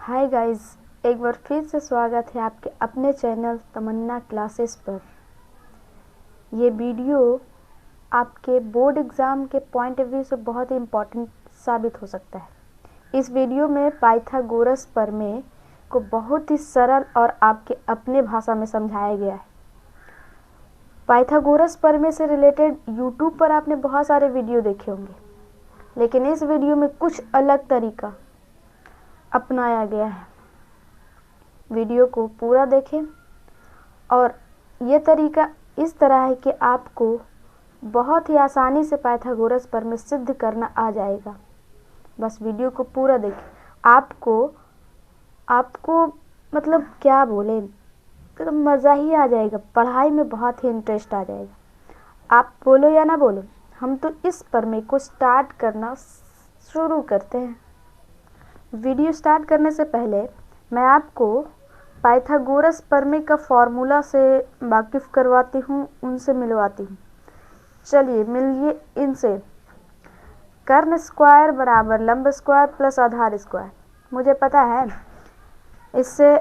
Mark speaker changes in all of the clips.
Speaker 1: Hi guys, एक बार फिर से स्वागत है आपके अपने चैनल तमन्ना क्लासेस पर। ये वीडियो आपके बोर्ड एग्ज़ाम के पॉइंट ऑफ व्यू से बहुत ही इम्पोर्टेंट साबित हो सकता है। इस वीडियो में पाइथागोरस प्रमेय को बहुत ही सरल और आपके अपने भाषा में समझाया गया है। पाइथागोरस प्रमेय से रिलेटेड यूट्यूब पर आपने बहुत सारे वीडियो देखे होंगे, लेकिन इस वीडियो में कुछ अलग तरीका अपनाया गया है। वीडियो को पूरा देखें और ये तरीका इस तरह है कि आपको बहुत ही आसानी से पाइथागोरस प्रमेय सिद्ध करना आ जाएगा। बस वीडियो को पूरा देखें। आपको मतलब क्या बोले, तो मज़ा ही आ जाएगा, पढ़ाई में बहुत ही इंटरेस्ट आ जाएगा। आप बोलो या ना बोलो, हम तो इस प्रमेय को स्टार्ट करना शुरू करते हैं। वीडियो स्टार्ट करने से पहले मैं आपको पाइथागोरस प्रमेय का फॉर्मूला से वाकिफ़ करवाती हूँ, उनसे मिलवाती हूँ। चलिए मिलिए इनसे। कर्ण स्क्वायर बराबर लंब स्क्वायर प्लस आधार स्क्वायर। मुझे पता है इससे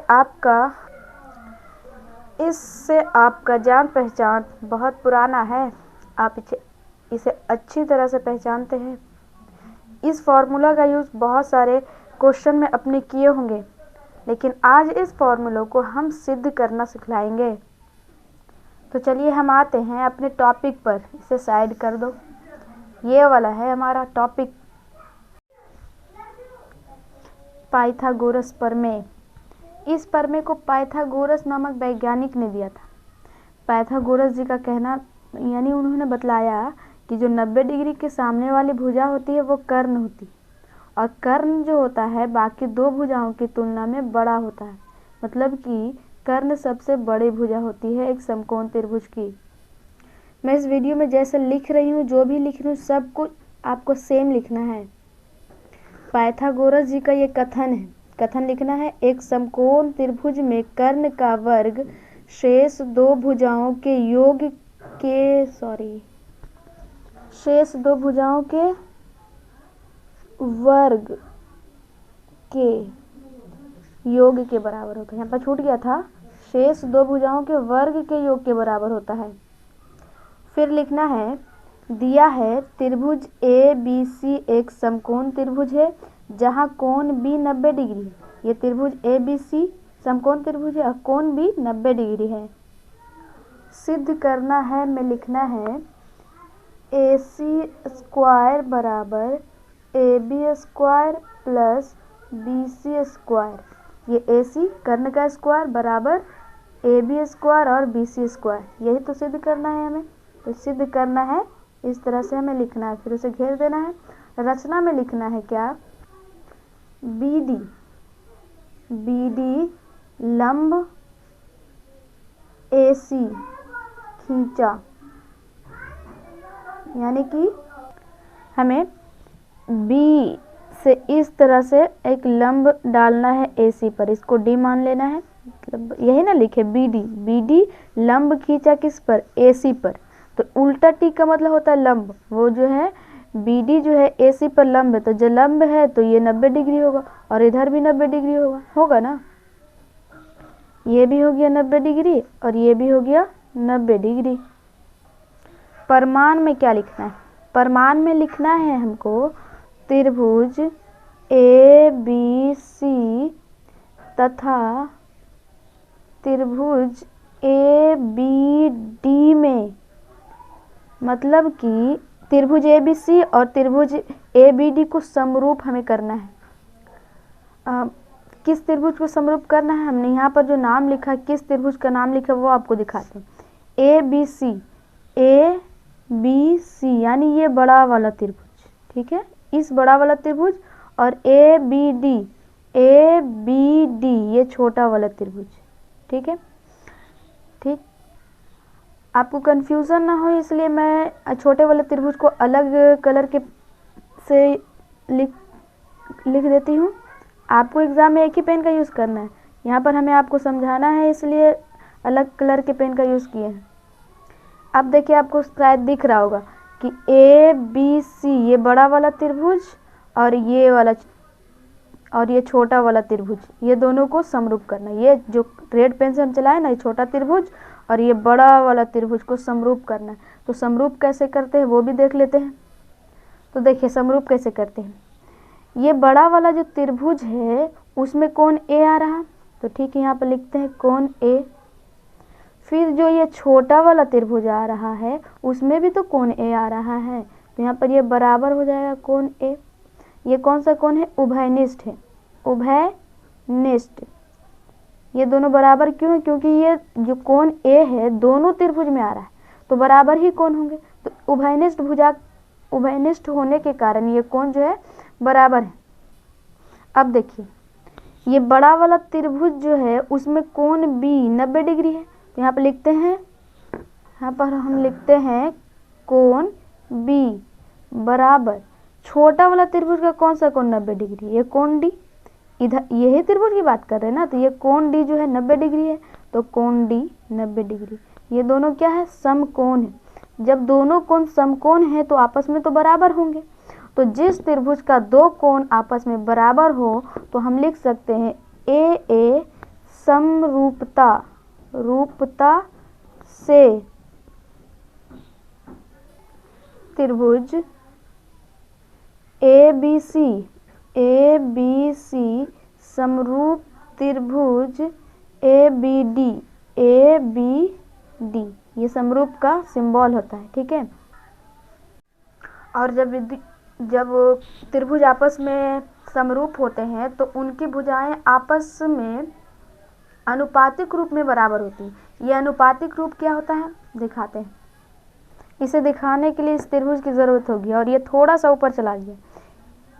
Speaker 1: आपका जान पहचान बहुत पुराना है, आप इसे अच्छी तरह से पहचानते हैं। इस फॉर्मूला का यूज़ बहुत सारे क्वेश्चन में अपने किए होंगे, लेकिन आज इस फॉर्मूले को हम सिद्ध करना सिखलाएंगे। तो चलिए हम आते हैं अपने टॉपिक पर। इसे साइड कर दो, ये वाला है हमारा टॉपिक, पाइथागोरस प्रमेय। इस प्रमेय को पाइथागोरस नामक वैज्ञानिक ने दिया था। पाइथागोरस जी का कहना, यानी उन्होंने बतलाया कि जो 90 डिग्री के सामने वाली भुजा होती है वो कर्ण होती है, और कर्ण जो होता है बाकी दो भुजाओं की तुलना में बड़ा होता है। मतलब कि कर्ण सबसे बड़ी भुजा होती है एक समकोण त्रिभुज की। मैं इस वीडियो में जैसे लिख रही हूँ, जो भी लिख रही हूँ, सब कुछ आपको सेम लिखना है। पाइथागोरस जी का ये कथन लिखना है। एक समकोण त्रिभुज में कर्ण का वर्ग शेष दो भुजाओं के वर्ग के योग के बराबर होता है। यहाँ पर छूट गया था, शेष दो भुजाओं के वर्ग के योग के बराबर होता है। फिर लिखना है, दिया है त्रिभुज ए बी सी एक समकोण त्रिभुज है जहाँ कोण बी 90 डिग्री है। ये त्रिभुज ए बी सी समकोण त्रिभुज है और कोण बी 90 डिग्री है। सिद्ध करना है, में लिखना है ए सी स्क्वायर बराबर A B square plus B C square. ये ए सी कर्ण का स्क्वायर बराबर ए बी स्क्वायर और बी सी स्क्वायर, यही तो सिद्ध करना है हमें। तो सिद्ध करना है, इस तरह से हमें लिखना है, फिर उसे घेर देना है। रचना में लिखना है क्या, बी डी लंब ए सी खींचा, यानी कि हमें बी से इस तरह से एक लंब डालना है ए सी पर, इसको डी मान लेना है। मतलब यही ना लिखे, बी डी लंब खींचा किस पर, ए सी पर। तो उल्टा टी का मतलब होता है लंब। वो जो है बी डी जो है ए सी पर लंब है, तो जो लंब है तो ये 90 डिग्री होगा और इधर भी 90 डिग्री होगा ना। ये भी हो गया 90 डिग्री और ये भी हो गया 90 डिग्री। प्रमाण में क्या लिखना है, प्रमाण में लिखना है हमको त्रिभुज ए बी सी तथा त्रिभुज ए बी डी में, मतलब कि त्रिभुज ए बी सी और त्रिभुज ए बी डी को समरूप हमें करना है। किस त्रिभुज को समरूप करना है, हमने यहाँ पर जो नाम लिखा, किस त्रिभुज का नाम लिखा वो आपको दिखाते हैं। ए बी सी यानी ये बड़ा वाला त्रिभुज, ठीक है, इस बड़ा वाला त्रिभुज, और ए बी डी ये छोटा वाला त्रिभुज, ठीक है। ठीक, आपको कंफ्यूजन ना हो इसलिए मैं छोटे वाले त्रिभुज को अलग कलर के से लिख देती हूँ। आपको एग्ज़ाम में एक ही पेन का यूज़ करना है, यहाँ पर हमें आपको समझाना है, इसलिए अलग कलर के पेन का यूज़ किए हैं। अब देखिए, आपको शायद दिख रहा होगा कि ए बी सी ये बड़ा वाला त्रिभुज और ये वाला और ये छोटा वाला त्रिभुज, ये दोनों को समरूप करना। ये जो रेड पेन से हम चलाए ना, ये छोटा त्रिभुज और ये बड़ा वाला त्रिभुज को समरूप करना है। तो समरूप कैसे करते हैं वो भी देख लेते हैं। तो देखिए समरूप कैसे करते हैं। ये बड़ा वाला जो त्रिभुज है उसमें कोण ए आ रहा, तो ठीक है यहाँ पर लिखते हैं कोण ए। फिर जो ये छोटा वाला त्रिभुज आ रहा है उसमें भी तो कोण ए आ रहा है, तो यहाँ पर ये बराबर हो जाएगा कोण ए। ये कौन सा कोण है? उभयनिष्ठ है, उभयनिष्ठ। ये दोनों बराबर क्यों है? क्योंकि ये जो कोण ए है दोनों त्रिभुज में आ रहा है, तो बराबर ही कोण होंगे। तो उभयनिष्ठ भुजा, उभयनिष्ठ होने के कारण ये कोण जो है बराबर है। अब देखिए ये बड़ा वाला त्रिभुज जो है उसमें कोण बी 90 डिग्री है, तो यहाँ पर लिखते हैं, यहाँ पर हम लिखते हैं कोण बी बराबर छोटा वाला त्रिभुज का कौन सा कोण 90 डिग्री? ये कोण डी। इधर यही त्रिभुज की बात कर रहे हैं ना, तो ये कोण डी जो है 90 डिग्री है, तो कोण डी 90 डिग्री। ये दोनों क्या है? समकोण है। जब दोनों कोण समकोण है तो आपस में तो बराबर होंगे। तो जिस त्रिभुज का दो कोण आपस में बराबर हो तो हम लिख सकते हैं ए समरूपता, रूपता से त्रिभुज ए बी सी समरूप त्रिभुज ए बी डी। ये समरूप का सिंबल होता है, ठीक है। और जब त्रिभुज आपस में समरूप होते हैं तो उनकी भुजाएं आपस में अनुपातिक रूप में बराबर होती हैं। ये अनुपातिक रूप क्या होता है दिखाते हैं। इसे दिखाने के लिए इस त्रिभुज की ज़रूरत होगी, और ये थोड़ा सा ऊपर चला गया।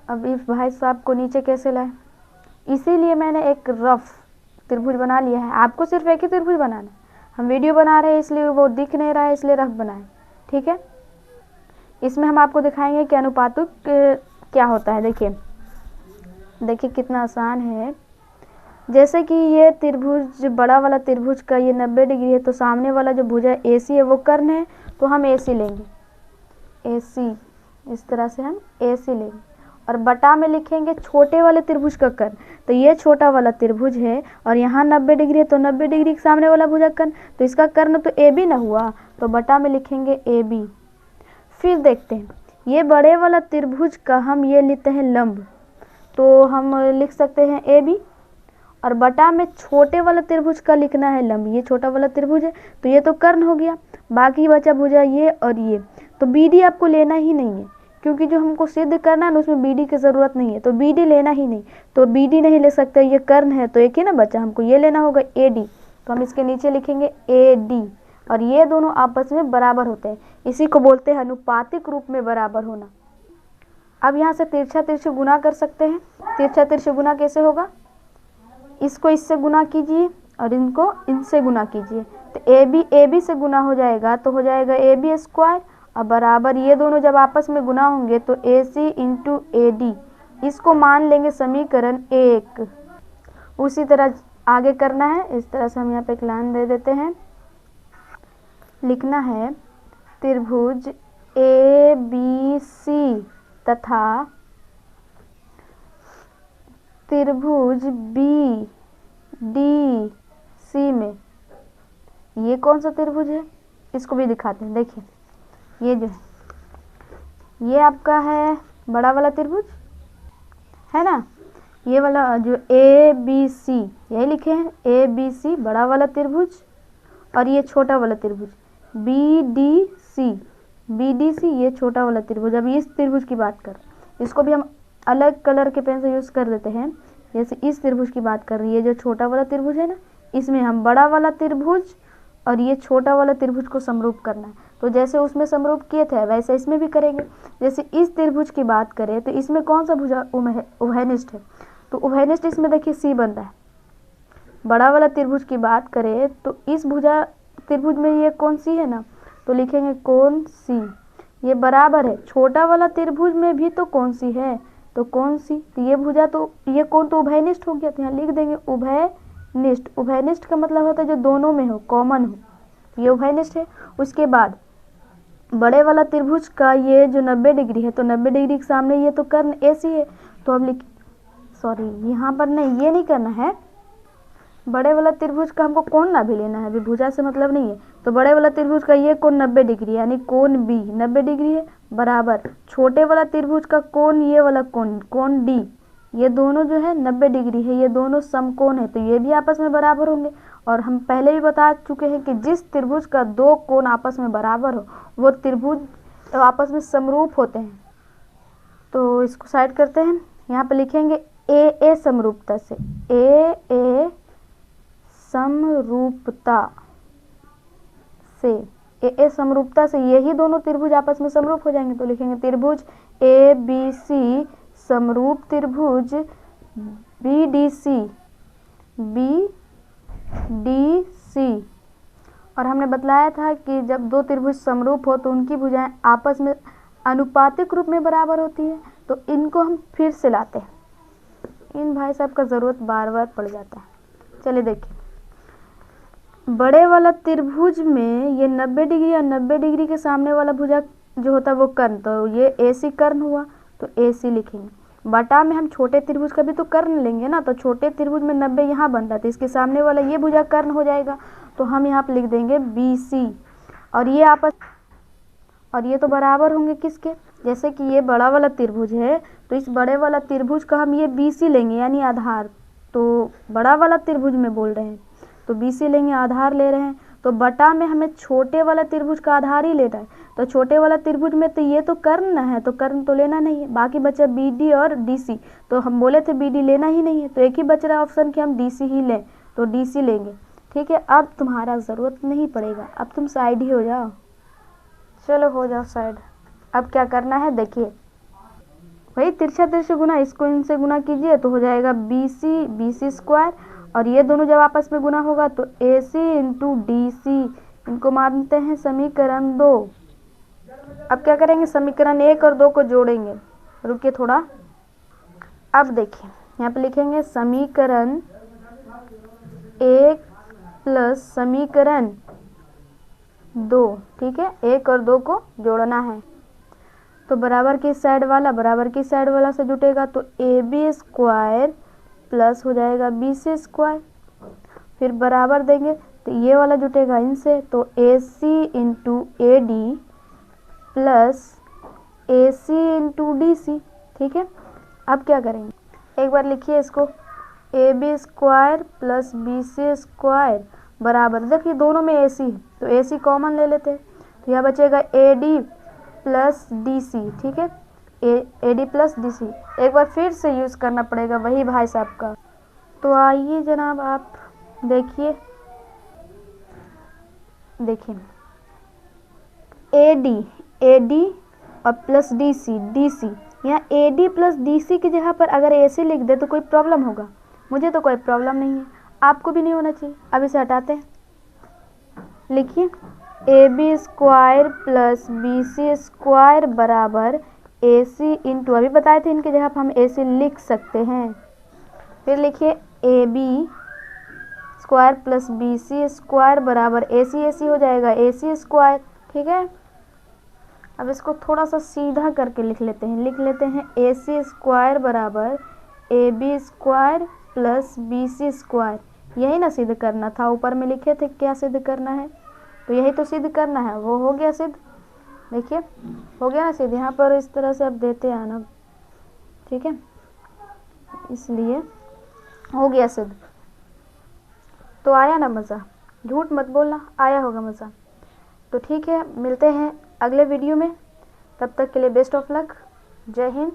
Speaker 1: अब इस भाई साहब को नीचे कैसे लाए? इसीलिए मैंने एक रफ त्रिभुज बना लिया है। आपको सिर्फ एक ही त्रिभुज बनाना है। हम वीडियो बना रहे हैं इसलिए वो दिख नहीं रहा है, इसलिए रफ बनाए, ठीक है। इसमें हम आपको दिखाएंगे कि अनुपातिक क्या होता है। देखिए कितना आसान है। जैसे कि ये त्रिभुज, बड़ा वाला त्रिभुज का ये 90 डिग्री है, तो सामने वाला जो भुजा AC है वो कर्ण है, तो हम AC लेंगे, AC। इस तरह से हम AC लेंगे और बटा में लिखेंगे छोटे वाले त्रिभुज का कर्ण। तो ये छोटा वाला त्रिभुज है और यहाँ 90 डिग्री है, तो 90 डिग्री के सामने वाला भुजा कर्ण, तो इसका कर्ण तो AB ना हुआ, तो बटा में लिखेंगे AB। फिर देखते हैं ये बड़े वाला त्रिभुज का हम ये लेते हैं लंब, तो हम लिख सकते हैं AB, और बटा में छोटे वाला त्रिभुज का लिखना है लंब। ये छोटा वाला त्रिभुज है तो ये तो कर्ण हो गया, बाकी बचा भुजा ये और ये। तो BD आपको लेना ही नहीं है, क्योंकि जो हमको सिद्ध करना है ना उसमें BD की ज़रूरत नहीं है, तो BD लेना ही नहीं। तो BD नहीं ले सकते, ये कर्ण है, तो एक ही ना बचा, हमको ये लेना होगा AD। तो हम इसके नीचे लिखेंगे AD, और ये दोनों आपस में बराबर होते हैं। इसी को बोलते हैं अनुपातिक रूप में बराबर होना। अब यहाँ से तिरछा तिरछा गुना कर सकते हैं। तिरछा तिरछा गुना कैसे होगा? इसको इससे गुना कीजिए और इनको इनसे गुना कीजिए, तो AB से गुना हो जाएगा, तो हो जाएगा AB स्क्वायर, और बराबर ये दोनों जब आपस में गुना होंगे तो AC इंटू AD। इसको मान लेंगे समीकरण 1। उसी तरह आगे करना है। इस तरह से हम यहाँ पे एक लाइन दे देते हैं। लिखना है त्रिभुज ABC तथा त्रिभुज BDC में ये कौन सा त्रिभुज है इसको भी दिखाते हैं। देखिए ये जो है ये आपका है बड़ा वाला त्रिभुज है ना, ये वाला जो ABC यही लिखे हैं ABC बड़ा वाला त्रिभुज, और ये छोटा वाला त्रिभुज BDC ये छोटा वाला त्रिभुज। अभी इस त्रिभुज की बात कर, इसको भी हम अलग कलर के पेन से यूज़ कर देते हैं। जैसे इस त्रिभुज की बात कर रही है, जो छोटा वाला त्रिभुज है ना, इसमें हम बड़ा वाला त्रिभुज और ये छोटा वाला त्रिभुज को समरूप करना है। तो जैसे उसमें समरूप किए थे वैसे इसमें भी करेंगे। जैसे इस त्रिभुज की बात करें तो इसमें कौन सा भुजा उभयनिष्ठ है, तो उभयनिष्ठ इसमें देखिए C बन रहा है। बड़ा वाला त्रिभुज की बात करें तो इस भुजा त्रिभुज में ये कौन सी है ना, तो लिखेंगे कौन सी, ये बराबर है छोटा वाला त्रिभुज में भी तो कौन सी है, तो कौन सी, तो ये भुजा तो ये कौन तो उभयनिष्ठ हो गया, तो यहाँ लिख देंगे उभयनिष्ठ। उभयनिष्ठ का मतलब होता है जो दोनों में हो, कॉमन हो, ये उभयनिष्ठ है। उसके बाद बड़े वाला त्रिभुज का ये जो 90 डिग्री है, तो 90 डिग्री के सामने ये तो कर्ण AC है, तो हम लिख सॉरी यहाँ पर नहीं, ये नहीं करना है। बड़े वाला त्रिभुज का हमको कोण ना भी लेना है, अभी भुजा से मतलब नहीं है। तो बड़े वाला त्रिभुज का ये कोण 90 डिग्री है, यानी कोण बी 90 डिग्री है, बराबर छोटे वाला त्रिभुज का कोण, ये वाला कोण, कोण डी, ये दोनों जो है 90 डिग्री है, ये दोनों समकोण है, तो ये भी आपस में बराबर होंगे। और हम पहले भी बता चुके हैं कि जिस त्रिभुज का दो कोण आपस में बराबर हो वो त्रिभुज तो आपस में समरूप होते हैं। तो इसको साइड करते हैं, यहाँ पे लिखेंगे ए समरूपता से, ए समरूपता से, ए समरूपता से यही दोनों त्रिभुज आपस में समरूप हो जाएंगे। तो लिखेंगे त्रिभुज ए बी सी समरूप त्रिभुज बी डी सी। और हमने बतलाया था कि जब दो त्रिभुज समरूप हो तो उनकी भुजाएं आपस में अनुपातिक रूप में बराबर होती है। तो इनको हम फिर से लाते हैं, इन भाई साहब का ज़रूरत बार बार पड़ जाता है। चलिए देखिए, बड़े वाला त्रिभुज में ये 90 डिग्री और 90 डिग्री के सामने वाला भुजा जो होता है वो कर्ण, तो ये AC कर्ण हुआ, तो AC लिखेंगे। बटा में हम छोटे त्रिभुज का भी तो कर्ण लेंगे ना, तो छोटे त्रिभुज में 90 यहाँ बन रहा है, तो इसके सामने वाला ये भुजा कर्ण हो जाएगा, तो हम यहाँ पे लिख देंगे BC। और ये तो बराबर होंगे किसके, जैसे कि ये बड़ा वाला त्रिभुज है, तो इस बड़े वाला त्रिभुज का हम ये BC लेंगे यानी आधार, तो बड़ा वाला त्रिभुज में बोल रहे हैं तो BC लेंगे, आधार ले रहे हैं। तो बटा में हमें छोटे वाला त्रिभुज का आधार ही लेना है, तो छोटे वाला त्रिभुज में तो ये तो कर्ण है, तो कर्ण तो लेना नहीं है, बाकी बचा BD और DC। तो हम बोले थे BD लेना ही नहीं है, तो एक ही बच रहा है ऑप्शन कि हम DC ही लें, तो DC लेंगे। ठीक है, अब तुम्हारा ज़रूरत नहीं पड़ेगा, अब तुम साइड ही हो जाओ। चलो हो जाओ साइड। अब क्या करना है देखिए, वही तिरछा गुना, इसको इनसे गुना कीजिए तो हो जाएगा BC स्क्वायर, और ये दोनों जब आपस में गुना होगा तो AC इंटू DC, इनको मानते हैं समीकरण 2। अब क्या करेंगे, समीकरण 1 और 2 को जोड़ेंगे। रुकिए थोड़ा, अब देखिए यहाँ पे लिखेंगे समीकरण 1 प्लस समीकरण 2। ठीक है, 1 और 2 को जोड़ना है, तो बराबर की साइड वाला बराबर की साइड वाला से जुटेगा, तो AB स्क्वायर प्लस हो जाएगा BC स्क्वायर, फिर बराबर देंगे तो ये वाला जुटेगा इनसे, तो AC into AD plus AC into DC। ठीक है, अब क्या करेंगे, एक बार लिखिए इसको, AB square plus BC square बराबर, देखिए दोनों में AC है तो AC कॉमन ले लेते हैं, तो यह बचेगा AD प्लस DC। ठीक है, AD प्लस DC एक बार फिर से यूज़ करना पड़ेगा वही भाई साहब का। तो आइए जनाब, आप देखिए AD और प्लस DC, यहाँ AD प्लस DC की जगह पर अगर AC लिख दे तो कोई प्रॉब्लम होगा? मुझे तो कोई प्रॉब्लम नहीं है, आपको भी नहीं होना चाहिए। अब इसे हटाते हैं, लिखिए AB square plus BC square बराबर AC इंटू, अभी बताए थे इनकी जगह पर हम AC लिख सकते हैं, फिर लिखिए AB square plus BC square बराबर AC हो जाएगा AC स्क्वायर। ठीक है, अब इसको थोड़ा सा सीधा करके लिख लेते हैं, AC स्क्वायर बराबर AB square plus BC square. यही ना सिद्ध करना था, ऊपर में लिखे थे क्या सिद्ध करना है, तो यही तो सिद्ध करना है, वो हो गया सिद्ध। देखिए हो गया ना सिद्ध, यहाँ पर इस तरह से आप देते आना। ठीक है, इसलिए हो गया सिद्ध। तो आया ना मज़ा, झूठ मत बोलना, आया होगा मज़ा। तो ठीक है, मिलते हैं अगले वीडियो में, तब तक के लिए बेस्ट ऑफ लक, जय हिंद।